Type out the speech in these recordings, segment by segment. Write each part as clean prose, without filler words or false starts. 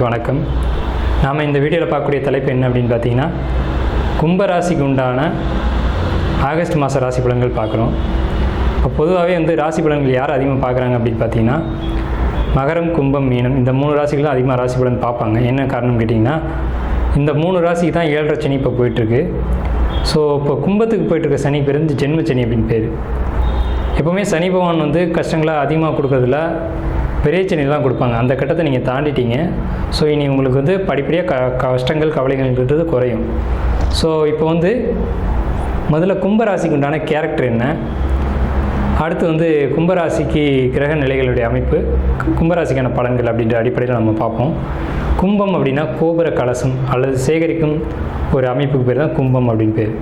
நண்பர்களுக்கு வணக்கம். நாம் இந்த வீடியோவில் பார்க்கக்கூடிய தலைப்பு என்ன அப்படின்னு பார்த்தீங்கன்னா, கும்பராசிக்கு உண்டான ஆகஸ்ட் மாத ராசி பலன்கள் பார்க்குறோம். இப்போ பொதுவாகவே ராசி பலன்கள் யார் அதிகமாக பார்க்குறாங்க அப்படின்னு பார்த்தீங்கன்னா, மகரம், கும்பம், மீனம் இந்த 3 ராசிகள் தான் அதிகமாக ராசி பலன் பார்ப்பாங்க. என்ன காரணம் கேட்டிங்கன்னா, இந்த 3 ராசிக்கு தான் 7.5 சனி இப்போ போயிட்டுருக்கு. ஸோ இப்போ கும்பத்துக்கு போயிட்டுருக்க சனி பேர் ஜென்ம சனி அப்படின்னு பேர். எப்போவுமே சனி பகவான் கஷ்டங்களை அதிகமாக கொடுக்குறதுல பெரிய சனி தான் கொடுப்பாங்க. அந்த கட்டத்தை நீங்கள் தாண்டிட்டீங்க. ஸோ இனி உங்களுக்கு படிப்படியாக கஷ்டங்கள் கவலைகள்ன்றது குறையும். ஸோ இப்போ முதல்ல கும்பராசிக்கு உண்டான கேரக்டர் என்ன, அடுத்து கும்பராசிக்கு கிரக நிலைகளுடைய அமைப்பு, கும்பராசிக்கான பலன்கள் அப்படின்ற அடிப்படையில் நம்ம பார்ப்போம். கும்பம் அப்படின்னா கோபுர கலசம் அல்லது சேகரிக்கும் ஒரு அமைப்புக்கு பேர் தான் கும்பம் அப்படின்னு பேர்.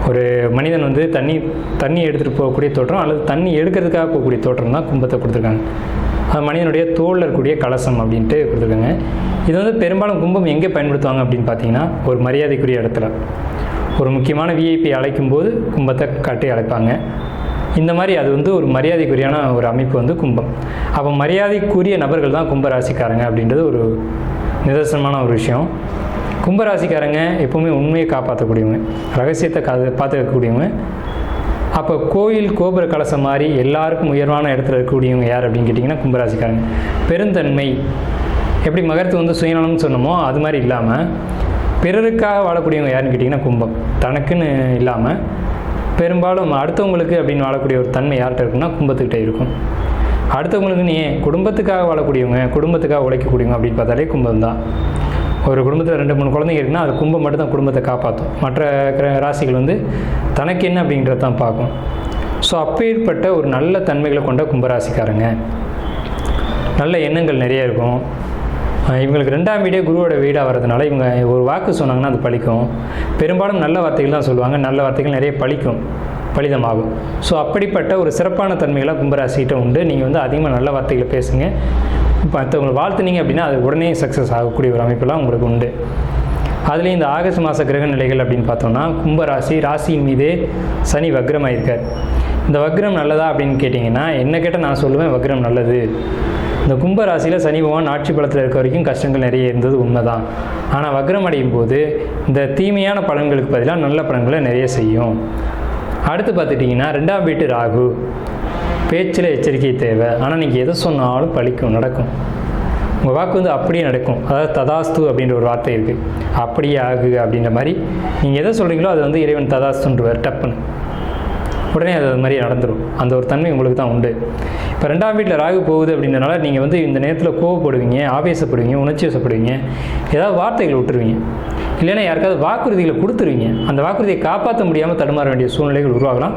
ஒரு மனிதன் தண்ணி எடுத்துகிட்டு போகக்கூடிய தோற்றம் அல்லது தண்ணி எடுக்கிறதுக்காக போகக்கூடிய தோற்றம் தான் கும்பத்தை கொடுத்துருக்காங்க. அது மனிதனுடைய தோளில் இருக்கக்கூடிய கலசம் அப்படின்ட்டு கொடுத்துருக்காங்க. இது பெரும்பாலும் கும்பம் எங்கே பயன்படுத்துவாங்க அப்படின்னு பார்த்தீங்கன்னா, ஒரு மரியாதைக்குரிய இடத்துல ஒரு முக்கியமான விஐபி அழைக்கும் போது கும்பத்தை காட்டி அழைப்பாங்க. இந்த மாதிரி அது ஒரு மரியாதைக்குரியான ஒரு அமைப்பு கும்பம். அப்போ மரியாதைக்குரிய நபர்கள் தான் கும்பராசிக்காரங்க அப்படின்றது ஒரு நிதர்சனமான ஒரு விஷயம். கும்பராசிக்காரங்க எப்போவுமே உண்மையை காப்பாற்றக்கூடியவங்க, ரகசியத்தை பார்த்துக்கக்கூடியவங்க. அப்போ கோயில் கோபுர கலசம் மாதிரி எல்லாருக்கும் உயர்வான இடத்துல இருக்கக்கூடியவங்க யார் அப்படின்னு கேட்டிங்கன்னா கும்பராசிக்காரங்க. பெருந்தன்மை, எப்படி மகரத்து சுயநலம்னு சொன்னோமோ அது மாதிரி இல்லாமல் பிறருக்காக வாழக்கூடியவங்க யாருன்னு கேட்டிங்கன்னா கும்பம். தனக்குன்னு இல்லாமல் பெரும்பாலும் அடுத்தவங்களுக்கு அப்படின்னு வாழக்கூடிய ஒரு தன்மை யார்கிட்ட இருக்குன்னா கும்பத்துக்கிட்டே இருக்கும். அடுத்தவங்களுக்குன்னு ஏன் குடும்பத்துக்காக வாழக்கூடியவங்க, குடும்பத்துக்காக உழைக்கக்கூடியவங்க அப்படின்னு பார்த்தாலே கும்பம் தான். ஒரு குடும்பத்தில் 2-3 குழந்தைங்க இருக்குன்னா அது கும்பம் மட்டும் தான் குடும்பத்தை காப்பாற்றும். மற்ற ராசிகள் தனக்கு என்ன அப்படின்றத தான் பார்க்கும். ஸோ அப்பேற்பட்ட ஒரு நல்ல தன்மைகளை கொண்ட கும்பராசிக்காரங்க, நல்ல எண்ணங்கள் நிறைய இருக்கும். இவங்களுக்கு 2ஆம் வீடே குருவோட வீடாக வரதுனால இவங்க ஒரு வாக்கு சொன்னாங்கன்னா அது பலிக்கும். பெரும்பாலும் நல்ல வார்த்தைகள் தான் சொல்லுவாங்க, நல்ல வார்த்தைகள் நிறைய பலிதமாகும். ஸோ அப்படிப்பட்ட ஒரு சிறப்பான தன்மைகளாக கும்பராசிகிட்ட உண்டு. நீங்கள் அதிகமாக நல்ல வார்த்தைகளை பேசுங்க. மற்றவங்களை வாழ்த்துனீங்க அப்படின்னா அது உடனே சக்ஸஸ் ஆகக்கூடிய ஒரு அமைப்பெல்லாம் உங்களுக்கு உண்டு. அதுலேயும் இந்த ஆகஸ்ட் மாத கிரக நிலைகள் அப்படின்னு பார்த்தோம்னா, ராசியின் மீதே சனி வக்ரமாயிருக்கார். இந்த வக்ரம் நல்லதா அப்படின்னு கேட்டிங்கன்னா, என்ன கேட்டால் நான் சொல்லுவேன் வக்ரம் நல்லது. இந்த கும்பராசியில் சனி பகவான் ஆட்சி பலத்தில் இருக்க வரைக்கும் கஷ்டங்கள் நிறைய இருந்தது உண்மைதான். ஆனால் வக்ரம் அடையும் போது இந்த தீமையான பலன்களுக்கு பதிலாக நல்ல பலன்களை நிறைய செய்யும். அடுத்து பார்த்துட்டிங்கன்னா 2ஆம் வீட்டு ராகு, பேச்சில் எச்சரிக்கை தேவை. ஆனால் நீங்கள் எதை சொன்னாலும் பலிக்கும், நடக்கும். உங்கள் வாக்கு அப்படியே நடக்கும். அதாவது ததாஸ்து அப்படின்ற ஒரு வார்த்தை இருக்குது, அப்படியே ஆகு அப்படின்ற மாதிரி நீங்கள் எதை சொல்கிறீங்களோ அது இறைவன் ததாஸ்துன்றவர் டப்புன்னு உடனே அது மாதிரி நடந்துடும். அந்த ஒரு தன்மை உங்களுக்கு தான் உண்டு. இப்போ 2ஆம் வீட்டில் ராகு போகுது அப்படின்றனால நீங்கள் இந்த நேரத்தில் கோவப்படுவீங்க, ஆவேசப்படுவீங்க, உணர்ச்சி வசப்படுவீங்க, ஏதாவது வார்த்தைகள் விட்டுருவீங்க, இல்லைன்னா யாருக்காவது வாக்குறுதிகளை கொடுத்துருவீங்க. அந்த வாக்குறுதியை காப்பாற்ற முடியாமல் தடுமாற வேண்டிய சூழ்நிலைகள் உருவாகலாம்.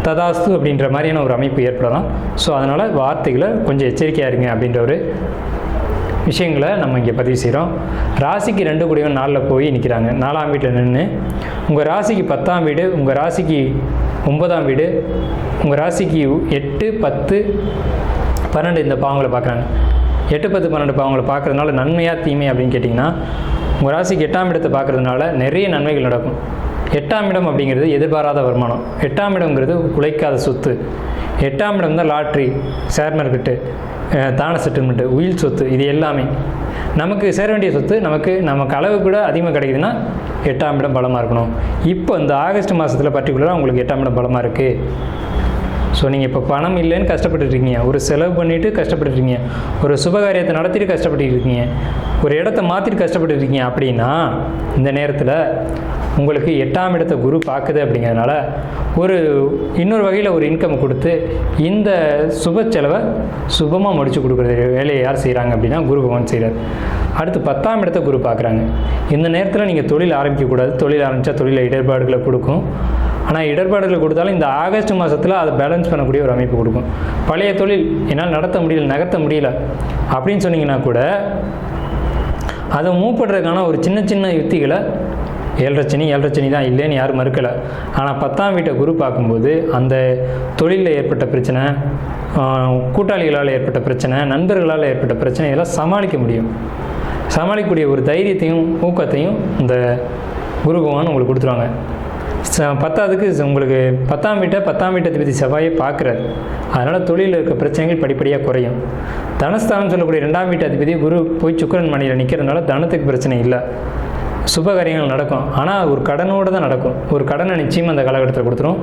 ததாஸ்து அப்படின்ற மாதிரியான ஒரு அமைப்பு ஏற்படலாம். ஸோ அதனால் வார்த்தைகளை கொஞ்சம் எச்சரிக்கையாக இருங்க அப்படின்ற ஒரு விஷயங்களை நம்ம இங்கே பதிவு செய்கிறோம். ராசிக்கு 2 கூடியவன் 4ல் போய் நிற்கிறாங்க. 4ஆம் வீட்டில் நின்று உங்கள் ராசிக்கு 10ஆம் வீடு, உங்கள் ராசிக்கு 9ஆம் வீடு, உங்கள் ராசிக்கு 8, 10, 12 இந்த பாவங்களை பார்க்குறாங்க. 8, 10, 12 பாவங்களை பார்க்குறதுனால நன்மையாக தீமை அப்படின்னு கேட்டிங்கன்னா, உங்கள் ராசிக்கு 8ஆம் இடத்தை பார்க்குறதுனால நிறைய நன்மைகள் நடக்கும். 8ஆம் இடம் அப்படிங்கிறது எதிர்பாராத வருமானம். 8ஆம் இடம்ங்கிறது உழைக்காத சொத்து. 8ஆம் இடம் தான் லாட்ரி, ஷேர் மார்க்கெட்டு, தான செட்டில்மெண்ட்டு, உயில் சொத்து. இது எல்லாமே நமக்கு சேர வேண்டிய சொத்து நமக்கு அளவு கூட அதிகமாக கிடைக்குதுன்னா 8ஆம் இடம் பலமாக இருக்கணும். இப்போ இந்த ஆகஸ்ட் மாதத்தில் பர்டிகுலராக உங்களுக்கு 8ஆம் இடம் பலமாக இருக்குது. ஸோ நீங்கள் இப்போ பணம் இல்லைன்னு கஷ்டப்பட்டுருக்கீங்க, ஒரு செலவு பண்ணிவிட்டு கஷ்டப்பட்டுருக்கீங்க, ஒரு சுபகாரியத்தை நடத்திட்டு கஷ்டப்பட்டு இருக்கீங்க, ஒரு இடத்த மாற்றிட்டு கஷ்டப்பட்டு இருக்கீங்க அப்படின்னா இந்த நேரத்தில் உங்களுக்கு 8ஆம் இடத்தை குரு பார்க்குது. அப்படிங்கிறதுனால இன்னொரு வகையில் ஒரு இன்கம் கொடுத்து இந்த சுப செலவை சுபமாக முடிச்சு கொடுக்குற வேலையை யார் செய்கிறாங்க அப்படின்னா குரு பகவான் செய்கிறார். அடுத்து 10ஆம் இடத்தை குரு பார்க்குறாங்க. இந்த நேரத்தில் நீங்கள் தொழில் ஆரம்பிக்கக்கூடாது. தொழில் ஆரம்பித்தா தொழிலில் இடர்பாடுகளை கொடுக்கும். ஆனால் இடர்பாடுகளை கொடுத்தாலும் இந்த ஆகஸ்ட் மாதத்தில் அதை பேலன்ஸ் பண்ணக்கூடிய ஒரு அமைப்பு கொடுக்கும். பழைய தொழில் என்னால் நகர்த்த முடியல அப்படின்னு சொன்னீங்கன்னா கூட அதை மூவ் பண்ணுறதுக்கான ஒரு சின்ன யுத்திகளை 7.5 சனி தான் இல்லைன்னு யாரும் மறுக்கலை. ஆனால் 10ஆம் வீட்டை குரு பார்க்கும்போது அந்த தொழிலில் ஏற்பட்ட பிரச்சனை, கூட்டாளிகளால் ஏற்பட்ட பிரச்சனை, நண்பர்களால் ஏற்பட்ட பிரச்சனை இதெல்லாம் சமாளிக்க முடியும். சமாளிக்கக்கூடிய ஒரு தைரியத்தையும் ஊக்கத்தையும் இந்த குரு பகவான் உங்களுக்கு கொடுத்துருவாங்க. 10ஆவதுக்கு உங்களுக்கு 10ஆம் வீட்டை பற்றி செவ்வாயை பார்க்குறாரு. அதனால் தொழிலில் இருக்க பிரச்சனைகள் படிப்படியாக குறையும். தனஸ்தானம் சொல்லக்கூடிய 2ஆம் வீட்டு அதிபதி குரு போய் சுக்கிரன் மனையில் நிற்கிறதுனால தனத்துக்கு பிரச்சனை இல்லை, சுப காரியங்கள் நடக்கும். ஆனால் ஒரு கடனோடு தான் நடக்கும். ஒரு கடனை நிச்சயம் அந்த காலகட்டத்தில் கொடுத்துரும்.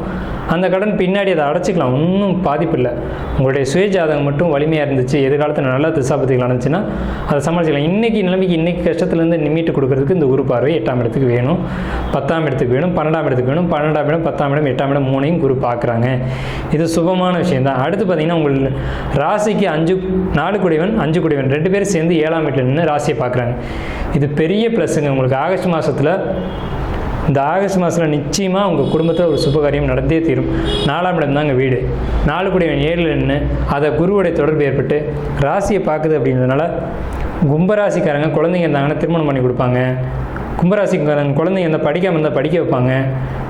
அந்த கடன் பின்னாடி அதை அடைச்சிக்கலாம், ஒன்றும் பாதிப்பு இல்லை. உங்களுடைய சுய ஜாதகம் மட்டும் வலிமையாக இருந்துச்சு, எதிர்காலத்தில் நல்ல திசாபதிகள் நடந்துச்சுன்னா அதை சமாளிச்சிக்கலாம். இன்றைக்கி நிலைமைக்கு இன்றைக்கி கஷ்டத்துலேருந்து நிமிட்டு கொடுக்கறதுக்கு இந்த குரு பார்வை 8ஆம் இடத்துக்கு வேணும், 10ஆம் இடத்துக்கு வேணும், 12ஆம் இடத்துக்கு வேணும். 12ஆம் இடம், 10ஆம் இடம், 8ஆம் இடம் மூணையும் குரு பார்க்குறாங்க. இது சுபமான விஷயம் தான். அடுத்து பார்த்திங்கன்னா உங்கள் ராசிக்கு 4 குடைவன் 5 குடைவன் 2 பேரும் சேர்ந்து 7ஆம் வீட்டில் நின்று ராசியை பார்க்குறாங்க. இது பெரிய ப்ளஸ்ஸுங்க உங்களுக்கு. ஆகஸ்ட் மாதத்தில் இந்த ஆகஸ்ட் மாதத்தில் நிச்சயமாக உங்கள் குடும்பத்தில் ஒரு சுபகாரியம் நடந்தே தீரும். 4ஆம் இடம் தாங்க வீடு. 4 குடைவன் 7ல் நின்று அதை குருவுடைய தொடர்பு ஏற்பட்டு ராசியை பார்க்குது. அப்படின்றதுனால கும்பராசிக்காரங்க குழந்தைங்க இருந்தாங்கன்னா திருமணம் பண்ணி கொடுப்பாங்க. கும்பராசிக்காரங்க குழந்தைங்க இருந்தால் படிக்காமல் இருந்தால் படிக்க வைப்பாங்க.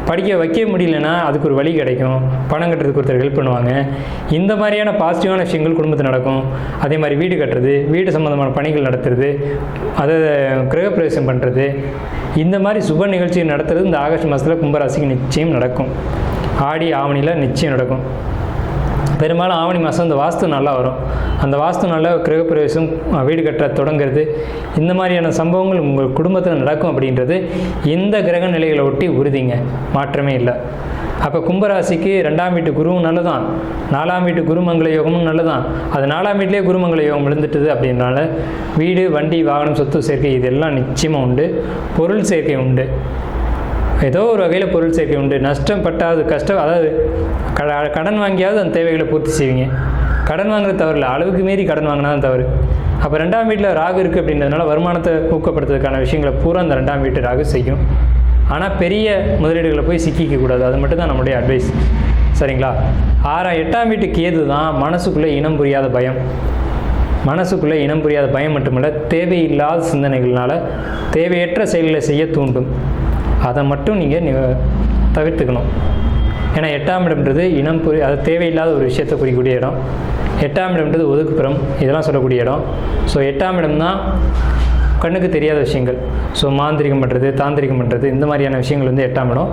படிக்க வைக்க முடியலன்னா அதுக்கு ஒரு வழி கிடைக்கும், பணம் கட்டுறதுக்கு ஒருத்தர் ஹெல்ப் பண்ணுவாங்க. இந்த மாதிரியான பாசிட்டிவான விஷயங்கள் குடும்பத்தில் நடக்கும். அதே மாதிரி வீடு கட்டுறது, வீடு சம்மந்தமான பணிகள் நடத்துறது, அதை கிரகப்பிரவேசம் பண்ணுறது, இந்த மாதிரி சுப நிகழ்ச்சி நடத்துறது இந்த ஆகஸ்ட் மாதத்தில் கும்பராசிக்கு நிச்சயம் நடக்கும். ஆடி ஆவணியில் நிச்சயம் நடக்கும். பெரும்பாலும் ஆவணி மாதம் இந்த வாஸ்து நல்லா வரும். அந்த வாஸ்து நல்லா கிரகப்பிரவேசம், வீடு கட்ட தொடங்கிறது, இந்த மாதிரியான சம்பவங்கள் உங்கள் குடும்பத்தில் நடக்கும் அப்படின்றது இந்த கிரக நிலைகளை ஒட்டி உறுதிங்க, மாற்றமே இல்லை. அப்போ கும்பராசிக்கு 2ஆம் வீட்டு குருவும் நல்லதான், 4ஆம் வீட்டு குருமங்கள யோகமும் நல்லதான். அது 4ஆம் வீட்டிலே குருமங்கள யோகம் விழுந்துட்டுது அப்படின்றனால வீடு, வண்டி, வாகனம், சொத்து சேர்க்கை இதெல்லாம் நிச்சயமாக உண்டு. பொருள் சேர்க்கை உண்டு, ஏதோ ஒரு வகையில் பொருள் சேர்க்கை உண்டு. நஷ்டம் பட்டாது கஷ்டம், அதாவது கடன் வாங்கியாவது அந்த தேவைகளை பூர்த்தி செய்வீங்க. கடன் வாங்குறது தவறு இல்லை, அளவுக்கு மீறி கடன் வாங்கினா தான் தவறு. அப்போ 2ஆம் வீட்டில் ராகு இருக்குது அப்படின்றதுனால வருமானத்தை ஊக்கப்படுத்துறதுக்கான விஷயங்களை பூரா அந்த 2ஆம் வீட்டு ராகு செய்யும். ஆனால் பெரிய முதலீடுகளை போய் சிக்கிக்கக்கூடாது, அது மட்டும் தான் நம்முடைய அட்வைஸ். சரிங்களா? 8ஆம் வீட்டு கேது தான் மனசுக்குள்ளே இனம் புரியாத பயம். மனசுக்குள்ளே இனம் புரியாத பயம் மட்டுமல்ல, தேவையில்லாத சிந்தனைகள்னால தேவையற்ற செயல்களை செய்ய தூண்டும். அதை மட்டும் நீங்கள் தவிர்த்துக்கணும். ஏன்னா 8ஆம் இடம்ன்றது அது தேவையில்லாத ஒரு விஷயத்தை குறிக்கக்கூடிய இடம். 8ஆம் இடம்ன்றது ஒதுக்குப்புறம், இதெல்லாம் சொல்லக்கூடிய இடம். ஸோ 8ஆம் இடம் தான் கண்ணுக்கு தெரியாத விஷயங்கள். ஸோ மாந்திரிகம் பண்ணுறது, தாந்திரிகம் பண்ணுறது, இந்த மாதிரியான விஷயங்கள் வந்து 8ஆம் இடம்.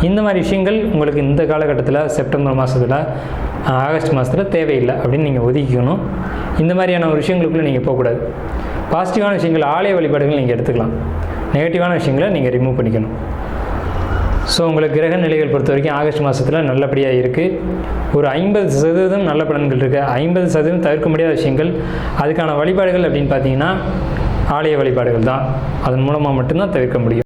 இந்த மாதிரி விஷயங்கள் உங்களுக்கு இந்த காலகட்டத்தில் செப்டம்பர் மாதத்தில், ஆகஸ்ட் மாதத்தில் தேவையில்லை அப்படின்னு நீங்கள் ஒதுக்கிக்கணும். இந்த மாதிரியான ஒரு விஷயங்களுக்குள்ளே நீங்கள் போகக்கூடாது. பாசிட்டிவான விஷயங்கள், ஆலய வழிபாடுகள் நீங்கள் எடுத்துக்கலாம். நெகட்டிவான விஷயங்களை நீங்கள் ரிமூவ் பண்ணிக்கணும். ஸோ உங்களுக்கு கிரக நிலைகள் பொறுத்த வரைக்கும் ஆகஸ்ட் மாதத்தில் நல்லபடியாக இருக்குது. ஒரு 50% நல்ல பலன்கள் இருக்குது. 50% தவிர்க்க முடியாத விஷயங்கள், அதுக்கான வழிபாடுகள் அப்படின்னு பார்த்தீங்கன்னா ஆலய வழிபாடுகள் தான். அதன் மூலமாக மட்டும்தான் தவிர்க்க முடியும்.